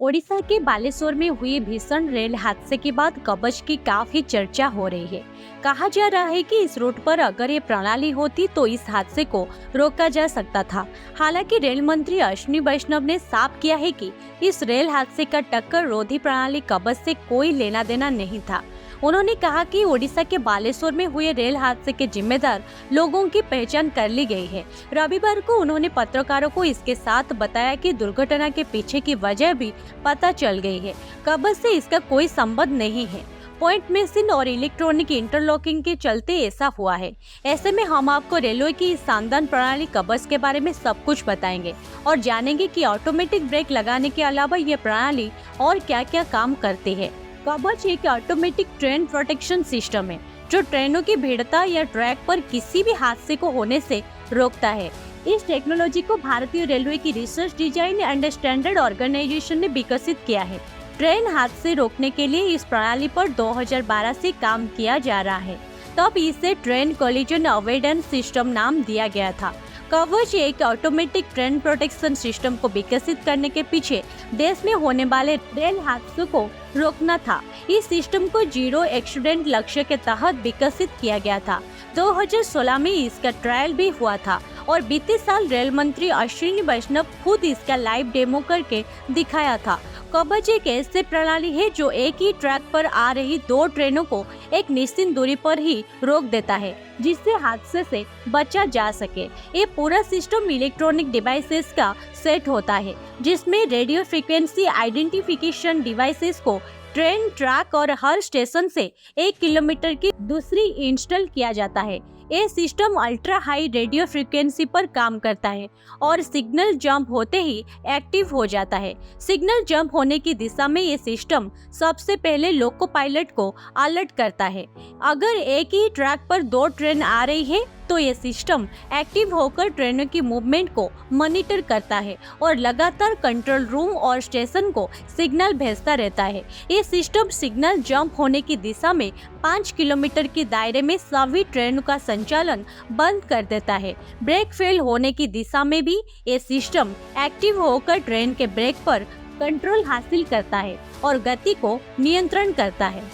ओडिशा के बालेश्वर में हुए भीषण रेल हादसे के बाद कवच की काफी चर्चा हो रही है। कहा जा रहा है कि इस रूट पर अगर ये प्रणाली होती तो इस हादसे को रोका जा सकता था। हालांकि रेल मंत्री अश्विनी वैष्णव ने साफ किया है कि इस रेल हादसे का टक्कर रोधी प्रणाली कवच से कोई लेना देना नहीं था। उन्होंने कहा कि ओडिशा के बालेश्वर में हुए रेल हादसे के जिम्मेदार लोगों की पहचान कर ली गई है। रविवार को उन्होंने पत्रकारों को इसके साथ बताया कि दुर्घटना के पीछे की वजह भी पता चल गई है। कवच से इसका कोई संबंध नहीं है। पॉइंट मशीन और इलेक्ट्रॉनिक इंटरलॉकिंग के चलते ऐसा हुआ है। ऐसे में हम आपको रेलवे की इस शानदार प्रणाली कवच के बारे में सब कुछ बताएंगे और जानेंगे कि ऑटोमेटिक ब्रेक लगाने के अलावा ये प्रणाली और क्या क्या काम करती है। कवच एक ऑटोमेटिक ट्रेन प्रोटेक्शन सिस्टम है जो ट्रेनों की भीड़ता या ट्रैक पर किसी भी हादसे को होने से रोकता है। इस टेक्नोलॉजी को भारतीय रेलवे की research design and standard organisation ने विकसित किया है। ट्रेन हादसे रोकने के लिए इस प्रणाली पर 2012 से काम किया जा रहा है। तब इसे ट्रेन कोलिजन अवॉइडेंस सिस्टम नाम दिया गया था। कवच एक ऑटोमेटिक ट्रेन प्रोटेक्शन सिस्टम को विकसित करने के पीछे देश में होने वाले रेल हादसों को रोकना था। इस सिस्टम को जीरो एक्सीडेंट लक्ष्य के तहत विकसित किया गया था। 2016 में इसका ट्रायल भी हुआ था और बीते साल रेल मंत्री अश्विनी वैष्णव खुद इसका लाइव डेमो करके दिखाया था। कवच एक ऐसी प्रणाली है जो एक ही ट्रैक पर आ रही दो ट्रेनों को एक निश्चित दूरी पर ही रोक देता है, जिससे हादसे से बचा जा सके। ये पूरा सिस्टम इलेक्ट्रॉनिक डिवाइसेस का सेट होता है, जिसमें रेडियो फ्रीक्वेंसी आइडेंटिफिकेशन डिवाइसेस को ट्रेन ट्रैक और हर स्टेशन से 1 किलोमीटर की दूसरी इंस्टॉल किया जाता है। ये system ultra high radio frequency पर काम करता है और सिग्नल जंप होते ही एक्टिव हो जाता है। सिग्नल जंप होने की दिशा में ये सिस्टम सबसे पहले लोको पायलट को अलर्ट करता है। अगर एक ही ट्रैक पर दो ट्रेन आ रही है तो ये सिस्टम एक्टिव होकर ट्रेनों की मूवमेंट को मॉनिटर करता है और लगातार कंट्रोल रूम और स्टेशन को सिग्नल भेजता रहता है। ये सिस्टम सिग्नल जंप होने की दिशा में 5 किलोमीटर के दायरे में सभी ट्रेनों का संचालन बंद कर देता है। ब्रेक फेल होने की दिशा में भी ये सिस्टम एक्टिव होकर ट्रेन के ब्रेक पर कंट्रोल हासिल करता है और गति को नियंत्रण करता है।